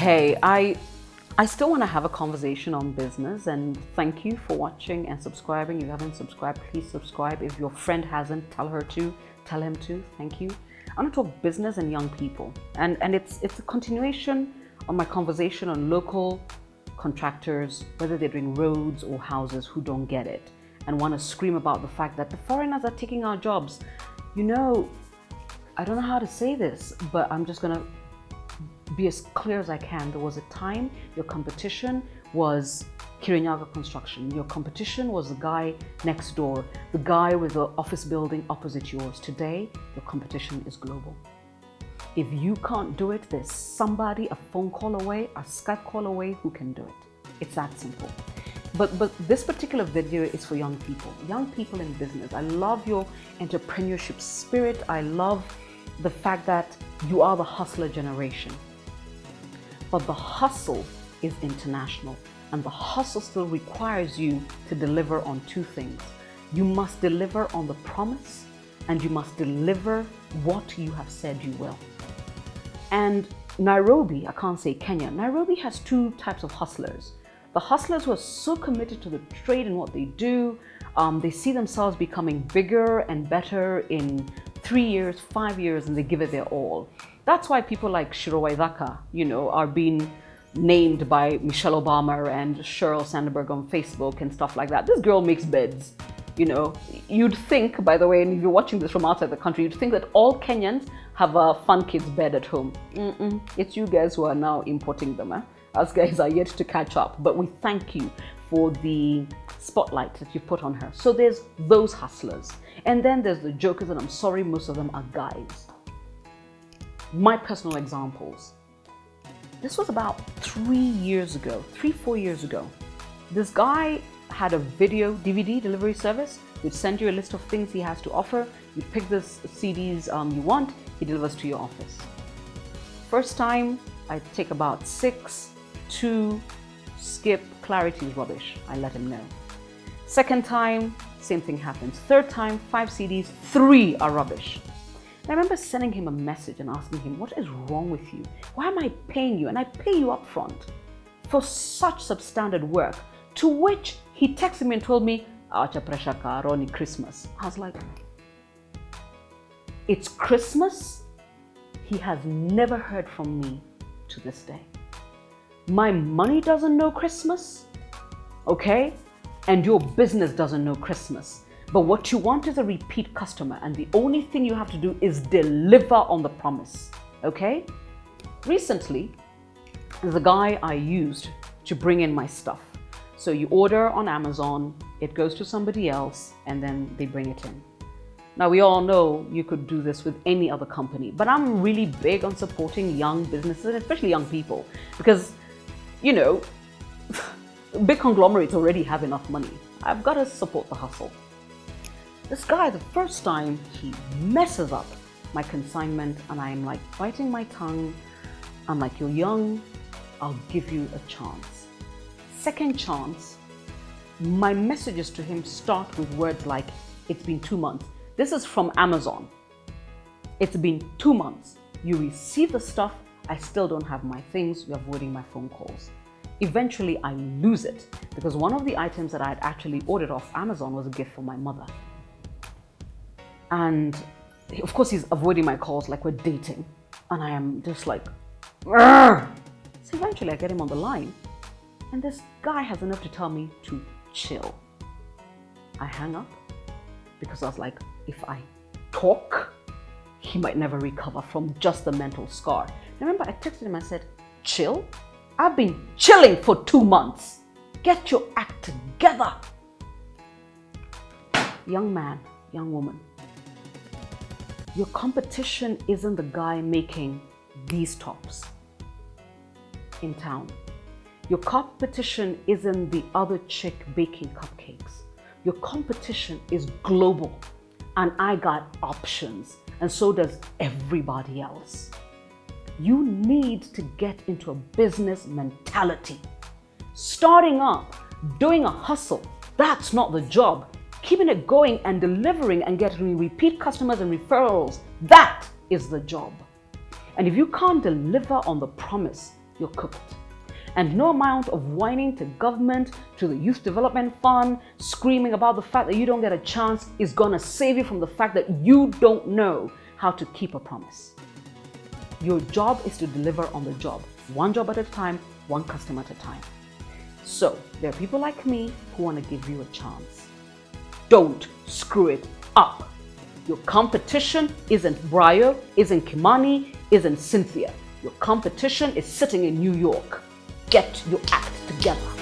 Hey, I still want to have a conversation on business, and thank you for watching and subscribing. If you haven't subscribed, please subscribe. If your friend hasn't, tell her to, tell him to. Thank you. I want to talk business and young people, and it's a continuation on my conversation on local contractors, whether they're doing roads or houses, who don't get it and want to scream about the fact that the foreigners are taking our jobs. You know, I don't know how to say this, but I'm just gonna be as clear as I can. There was a time your competition was Kirinyaga Construction. Your competition was the guy next door, the guy with the office building opposite yours. Today, your competition is global. If you can't do it, there's somebody a phone call away, a Skype call away who can do it. It's that simple. But this particular video is for young people in business. I love your entrepreneurship spirit. I love the fact that you are the hustler generation. But the hustle is international, and the hustle still requires you to deliver on two things. You must deliver on the promise, and you must deliver what you have said you will. And Nairobi, I can't say Kenya, Nairobi has two types of hustlers. The hustlers who are so committed to the trade and what they do, they see themselves becoming bigger and better in 3 years, 5 years, and they give it their all. That's why people like Shiro Waithaka, are being named by Michelle Obama and Sheryl Sandberg on Facebook and stuff like that. This girl makes beds. You'd think, by the way, and if you're watching this from outside the country, you'd think that all Kenyans have a fun kids bed at home. It's you guys who are now importing them. Us guys are yet to catch up, but we thank you for the spotlight that you put on her. So there's those hustlers. And then there's the jokers, and I'm sorry, most of them are guys. My personal examples. This was about 4 years ago. This guy had a video DVD delivery service. He'd send you a list of things he has to offer. You pick the CDs you want, he delivers to your office. First time, I take about 6, 2, skip, clarity is rubbish. I let him know. Second time, same thing happens. Third time, 5 CDs, 3 are rubbish. I remember sending him a message and asking him, what is wrong with you? Why am I paying you? And I pay you up front for such substandard work. To which he texted me and told me, Acha pressure karoni Christmas. I was like, it's Christmas? He has never heard from me to this day. My money doesn't know Christmas, okay? And your business doesn't know Christmas. But what you want is a repeat customer, and the only thing you have to do is deliver on the promise, okay? Recently, there's a guy I used to bring in my stuff. So you order on Amazon, it goes to somebody else, and then they bring it in. Now, we all know you could do this with any other company, but I'm really big on supporting young businesses, especially young people, because, big conglomerates already have enough money. I've got to support the hustle. This guy, the first time, he messes up my consignment, and I'm like biting my tongue. I'm like, you're young, I'll give you a chance. Second chance, my messages to him start with words like, it's been 2 months. This is from Amazon. It's been 2 months. You receive the stuff, I still don't have my things, you're avoiding my phone calls. Eventually, I lose it because one of the items that I had actually ordered off Amazon was a gift for my mother. And of course, he's avoiding my calls like we're dating. And I am just like, Argh! So eventually I get him on the line. And this guy has enough to tell me to chill. I hang up because I was like, if I talk, he might never recover from just the mental scar. Remember, I texted him, I said, chill? I've been chilling for 2 months. Get your act together. Young man, young woman. Your competition isn't the guy making these tops in town. Your competition isn't the other chick baking cupcakes. Your competition is global, and I got options, and so does everybody else. You need to get into a business mentality. Starting up, doing a hustle, that's not the job. Keeping it going and delivering and getting repeat customers and referrals, that is the job. And if you can't deliver on the promise, you're cooked. And no amount of whining to government, to the Youth Development Fund, screaming about the fact that you don't get a chance is gonna save you from the fact that you don't know how to keep a promise. Your job is to deliver on the job, one job at a time, one customer at a time. So there are people like me who wanna give you a chance. Don't screw it up. Your competition isn't Briar, isn't Kimani, isn't Cynthia. Your competition is sitting in New York. Get your act together.